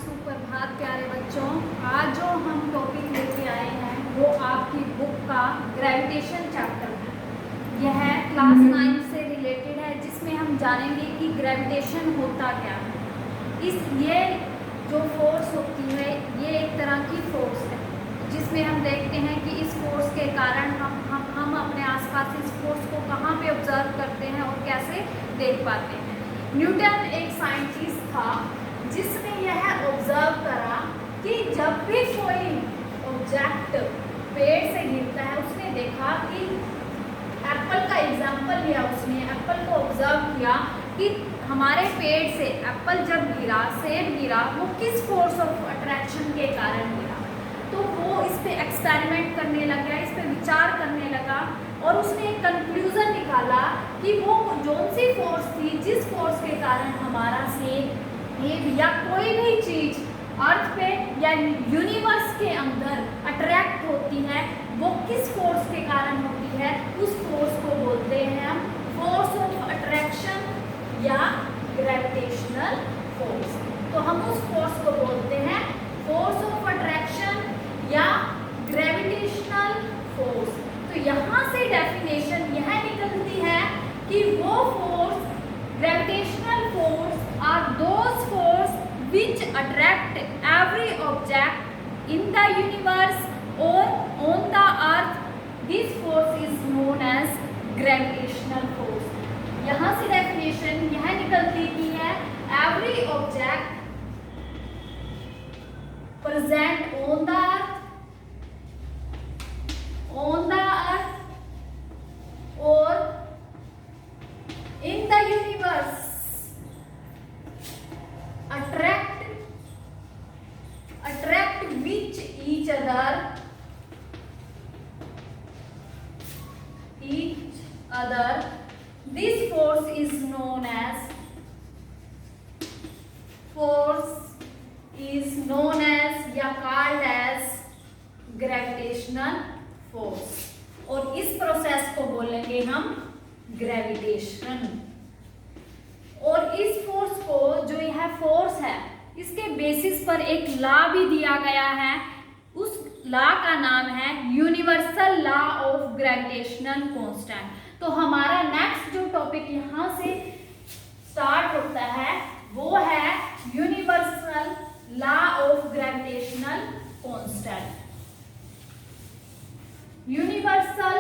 सुप्रभात प्यारे बच्चों। आज जो हम टॉपिक लेके आए हैं वो आपकी बुक का ग्रेविटेशन चैप्टर है। यह क्लास 9 से रिलेटेड है, जिसमें हम जानेंगे कि ग्रेविटेशन होता क्या है। ये जो फोर्स होती है ये एक तरह की फोर्स है, जिसमें हम देखते हैं कि इस फोर्स के कारण हम अपने आसपास इस फोर्स को कहाँ पे ऑब्जर्व करते हैं और कैसे देख पाते हैं। न्यूटन एक साइंटिस्ट था जिसने यह ऑब्जर्व करा कि जब भी कोई ऑब्जेक्ट पेड़ से गिरता है, उसने देखा कि एप्पल का एग्जाम्पल लिया, उसने एप्पल को ऑब्जर्व किया कि हमारे पेड़ से एप्पल जब गिरा, सेब गिरा, वो किस फोर्स ऑफ अट्रैक्शन के कारण गिरा। तो वो इस पे एक्सपेरिमेंट करने लगा, इस पे विचार करने लगा और उसने एक कंक्लूजन निकाला कि वो कौन सी फोर्स थी जिस फोर्स के कारण हमारा सेब या कोई भी चीज अर्थ पे या यूनिवर्स के अंदर अट्रैक्ट होती है, वो किस फोर्स के कारण होती है। उस फोर्स को बोलते हैं हम फोर्स ऑफ अट्रैक्शन या ग्रेविटेशनल फोर्स। तो हम उस फोर्स को बोलते हैं फोर्स ऑफ अट्रैक्शन या ग्रेविटेशनल फोर्स। तो यहाँ से डेफिनेशन यह निकलती है कि वो force, gravitational force are those force which attract every object in the universe or on the earth. This force is known as gravitational force. यहाँ से डेफिनेशन यह निकलती की है every object present on the earth or in the universe attract which each other. This force is known as या called as gravitational force। और इस process को बोलेंगे हम ग्रेविटेशन। और इस फोर्स को, जो यह फोर्स है, इसके बेसिस पर एक लॉ भी दिया गया है। उस लॉ का नाम है universal law of gravitational constant. तो हमारा नेक्स्ट जो टॉपिक यहाँ से स्टार्ट होता है वो है universal law of gravitational constant. Universal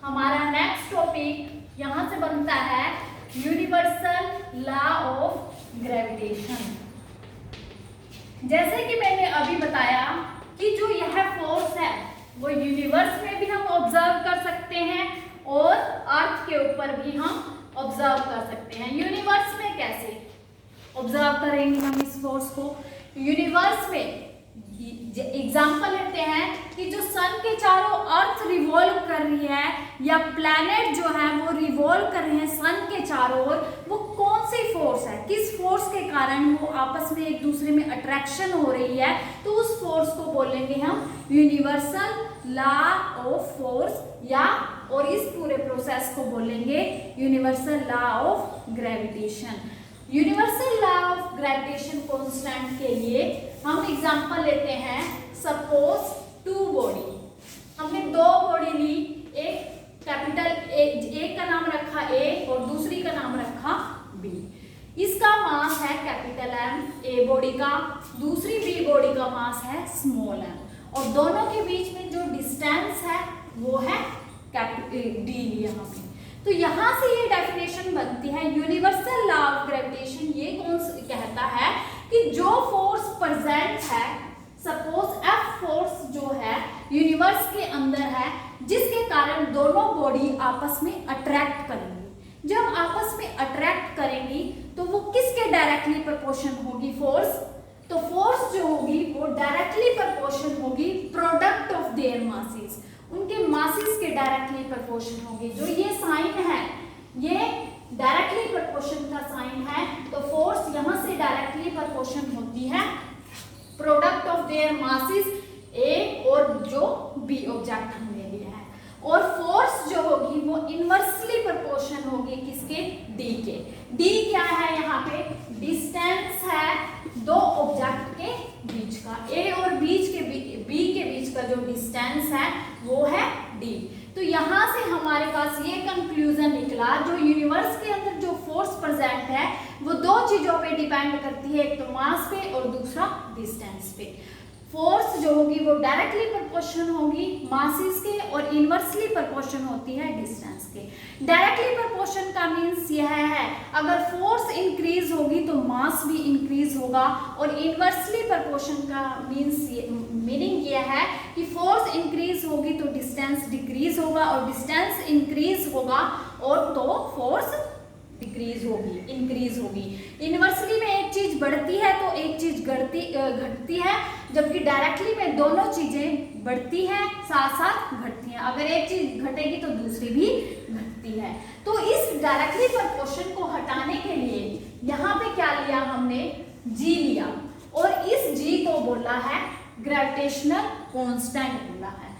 हमारा नेक्स्ट टॉपिक यहाँ से बनता है यूनिवर्सल लॉ ऑफ ग्रेविटेशन। जैसे कि मैंने अभी बताया कि जो यह फोर्स है वो यूनिवर्स में भी हम ऑब्जर्व कर सकते हैं और अर्थ के ऊपर भी हम ऑब्जर्व कर सकते हैं। यूनिवर्स में कैसे ऑब्जर्व करेंगे हम इस फोर्स को? यूनिवर्स में एग्जाम्पल लेते हैं कि जो सन के चारों अर्थ रिवॉल्व कर रही है या प्लैनेट जो है वो रिवॉल्व कर रहे हैं सन के चारों ओर, वो कौन सी फोर्स है, किस फोर्स के कारण वो आपस में एक दूसरे में अट्रैक्शन हो रही है। तो उस फोर्स को बोलेंगे हम यूनिवर्सल लॉ ऑफ फोर्स, या और इस पूरे प्रोसेस को बोलेंगे universal law of gravitation. Universal law of gravitation constant के लिए हम एग्जांपल लेते हैं। सपोज टू बॉडी, हमने दो बॉडी ली, एक कैपिटल एक का नाम रखा ए और दूसरी का नाम रखा बी। इसका मास है कैपिटल एम ए बॉडी का, दूसरी बी बॉडी का मास है स्मॉल एम, और दोनों के बीच में जो डिस्टेंस है वो है कैपिटल डी यहाँ पे। तो यहाँ से ये डेफिनेशन बनती है यूनिवर्सल लॉ ऑफ ग्रेविटेशन। ये कौन कहता है कि जो फोर्स प्रेजेंट है, सपोज एफ फोर्स जो है यूनिवर्स के अंदर है, जिसके कारण दोनों बॉडी आपस में अट्रैक्ट करेंगी। जब आपस में अट्रैक्ट करेंगी तो वो किसके डायरेक्टली प्रोपोर्शन होगी फोर्स? तो फोर्स जो होगी वो डायरेक्टली प्रोपोर्शन होगी प्रोडक्ट ऑफ देयर मासेस, उनके मासेस के डायरेक्टली प्रोपोर्शन होगी। जो ये साइन है ये डायरेक्टली प्रोपोर्शन का साइन है, तो फोर्स यहाँ से डायरेक्टली प्रोपोर्शन होती है प्रोडक्ट ऑफ देयर मासेस ए और जो बी ऑब्जेक्ट हमने लिया है। और फोर्स जो होगी वो इनवर्सली प्रोपोर्शन होगी किसके? डी के। डी क्या है? यहाँ पे डिस्टेंस है दो जो डिस्टेंस है वो है d। तो यहाँ से हमारे पास ये कंक्लूजन निकला, जो यूनिवर्स के अंदर जो फोर्स प्रेजेंट है वो दो चीजों पे डिपेंड करती है, एक तो मास पे और दूसरा डिस्टेंस पे। फोर्स जो होगी वो डायरेक्टली प्रोपोर्शन होगी मासेस के और इनवर्सली प्रोपोर्शन होती है डिस्टेंस के। डायरेक्टली प्रोपोर्शन का मीन्स यह है, अगर फोर्स इंक्रीज होगी तो मास भी इंक्रीज होगा, और इनवर्सली प्रोपोर्शन का मीनिंग यह है कि फोर्स इंक्रीज होगी तो डिस्टेंस डिक्रीज होगा, और डिस्टेंस इंक्रीज होगा और तो फोर्स डिक्रीज होगी, इंक्रीज होगी। इनवर्सली में एक चीज बढ़ती है तो एक चीज घटती है, जबकि डायरेक्टली में दोनों चीजें बढ़ती हैं साथ साथ घटती हैं। अगर एक चीज घटेगी तो दूसरी भी घटती है। तो इस डायरेक्टली प्रोपोर्शन को हटाने के लिए यहाँ पे क्या लिया हमने, जी लिया, और इस जी को बोला है ग्रेविटेशनल कांस्टेंट बोला है,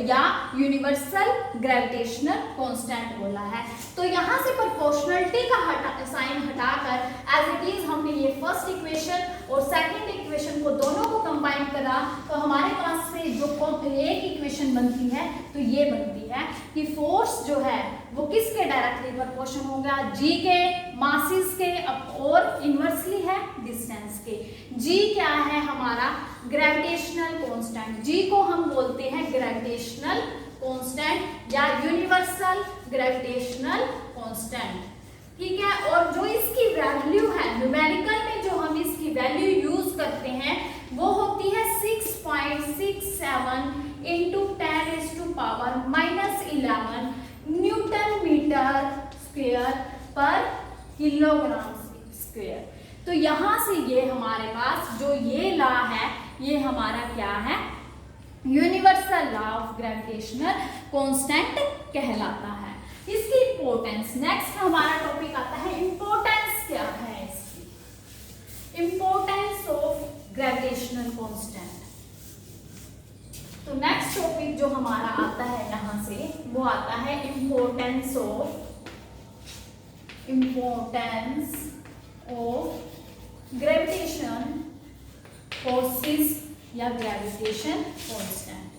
या यूनिवर्सल ग्रेविटेशनल कांस्टेंट बोला है। तो यहाँ से प्रोपोर्शनलिटी का साइन हटाकर एज इट इज हमने ये फर्स्ट इक्वेशन और सेकंड इक्वेशन को दोनों को कंबाइन करा, तो हमारे पास से जो एक इक्वेशन बनती है तो ये बनती है कि फोर्स जो है वो किसके डायरेक्टली प्रोपोर्शन होगा, जी के, मासेस के और इनवर्सली है डिस्टेंस के। जी क्या है हमारा, ग्रेविटेशनल कांस्टेंट। जी को हम बोलते हैं ग्रेविटेशनल कांस्टेंट या यूनिवर्सल ग्रेविटेशनल कांस्टेंट, ठीक है। और जो इसकी वैल्यू है न्यूमेरिकल में, जो हम इसकी वैल्यू यूज करते हैं वो होती है 6.67 इंटू 10⁻⁻11 न्यूटन मीटर स्क्वायर पर किलोग्राम स्क्वायर। तो यहाँ से ये हमारे पास जो ये लॉ है ये हमारा क्या है, universal law of gravitational constant कहलाता है। इसकी इंपॉर्टेंस, नेक्स्ट हमारा टॉपिक आता है इंपॉर्टेंस क्या है इसकी, इंपॉर्टेंस ऑफ ग्रेविटेशनल कांस्टेंट। तो नेक्स्ट टॉपिक जो हमारा आता है यहाँ से वो आता है इंपॉर्टेंस ऑफ ग्रेविटेशन फोर्सेस या ग्रेविटेशन कांस्टेंट।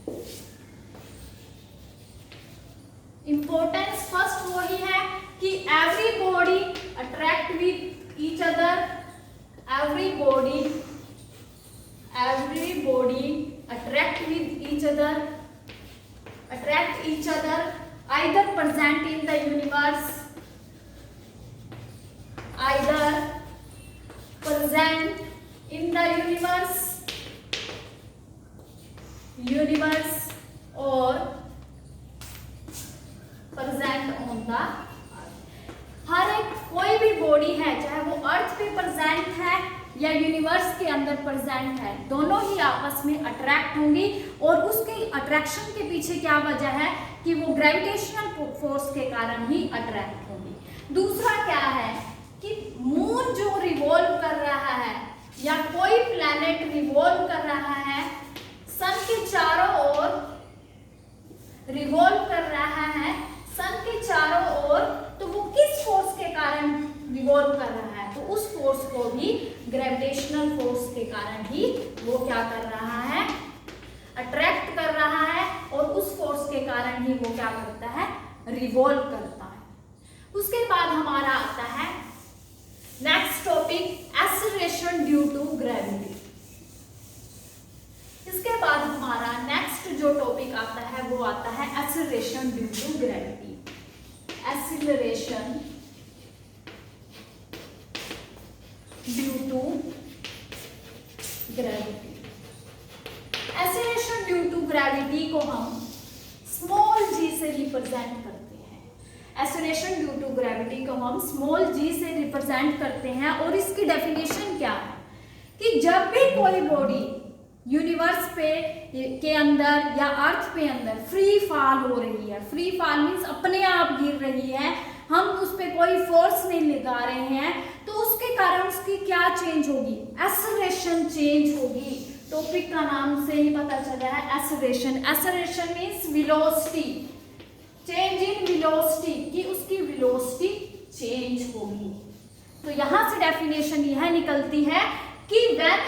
इंपॉर्टेंस फर्स्ट वही है कि every body attract with each other, every body attract with each other either present in the universe, or present on the earth। हर एक कोई भी बॉडी है चाहे वो अर्थ पे प्रेजेंट है या यूनिवर्स के अंदर प्रेजेंट है, दोनों ही आपस में अट्रैक्ट होंगी, और उसके अट्रैक्शन के पीछे क्या वजह है कि वो ग्रेविटेशनल फोर्स के कारण ही अट्रैक्ट होंगी। दूसरा क्या है कि मून जो रिवॉल्व कर रहा है या कोई प्लैनेट रिवॉल्व कर रहा है सन के चारों ओर, रिवॉल्व कर रहा है सन के चारों ओर, तो वो किस फोर्स के कारण रिवॉल्व कर रहा है, तो उस फोर्स को भी ग्रेविटेशनल फोर्स के कारण ही वो क्या कर रहा है, अट्रैक्ट कर रहा है, और उस फोर्स के कारण ही वो क्या करता है, रिवॉल्व करता है। उसके बाद हमारा आता है next topic acceleration due to gravity. इसके बाद हमारा नेक्स्ट जो टॉपिक आता है वो आता है acceleration due to gravity. Acceleration due to gravity. Acceleration due to gravity को हम स्मॉल जी से रिप्रेजेंट करते हैं। एक्सेलरेशन ड्यू टू ग्रेविटी को हम स्मॉल जी से रिप्रेजेंट करते हैं, और इसकी डेफिनेशन क्या है कि जब भी कोई बॉडी यूनिवर्स पे के अंदर या अर्थ पे अंदर फ्री फॉल हो रही है, फ्री फॉल मीन्स अपने आप गिर रही है, हम उस पर कोई फोर्स नहीं लगा रहे हैं, तो उसके कारण उसकी क्या चेंज होगी, एक्सेलरेशन चेंज होगी। टॉपिक का नाम से ही पता चल रहा है acceleration. Acceleration means velocity, change in velocity, कि उसकी वेलोसिटी चेंज होगी। तो यहां से डेफिनेशन यह निकलती है कि when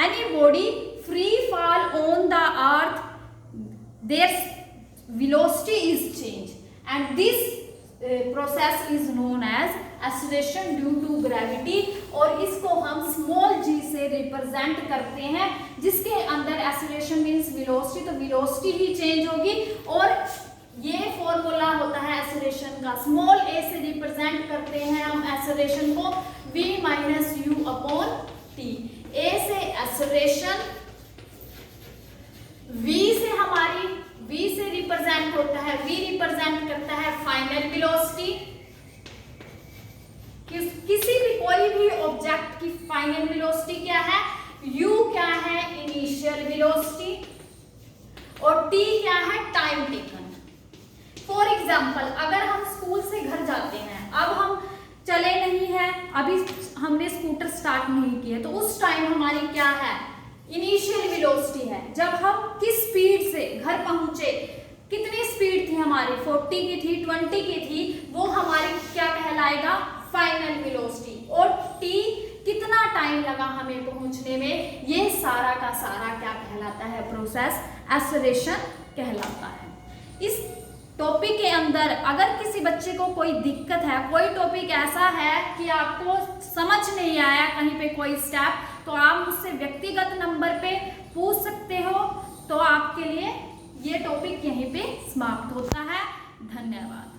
any body free fall on the earth their velocity is changed, and this process is known as acceleration due to gravity, और इसको हम स्मॉल g से रिप्रेजेंट करते हैं, जिसके अंदर acceleration मीन्स velocity, तो velocity ही चेंज होगी, और ये फॉर्मूला होता है acceleration का, स्मॉल a से रिप्रेजेंट करते हैं हम acceleration को v minus u upon t। a से acceleration, v से हमारी v से रिप्रेजेंट होता है, v रिप्रेजेंट करता है फाइनल वेलोसिटी, किसी भी कोई भी ऑब्जेक्ट की फाइनल वेलोसिटी क्या है, u क्या है इनिशियल वेलोसिटी, और t क्या है टाइम टेकन। फॉर एग्जाम्पल, अगर हम स्कूल से घर जाते हैं, अब हम चले नहीं हैं, अभी हमने स्कूटर स्टार्ट नहीं किया, तो उस टाइम हमारी क्या है इनिशियल वेलोसिटी है। जब हम किस स्पीड से घर पहुंचे, कितनी स्पीड थी हमारी, 40 की थी, 20 की थी, वो हमारी क्या कहलाएगा फाइनल वेलोसिटी, और t कितना टाइम लगा हमें पहुंचने में, ये सारा का सारा क्या कहलाता है प्रोसेस एक्सेलरेशन कहलाता है। इस टॉपिक के अंदर अगर किसी बच्चे को कोई दिक्कत है, कोई टॉपिक ऐसा है कि आपको समझ नहीं आया कहीं पे कोई स्टेप, तो आप मुझसे व्यक्तिगत नंबर पे पूछ सकते हो। तो आपके लिए ये टॉपिक यहीं पे समाप्त होता है। धन्यवाद।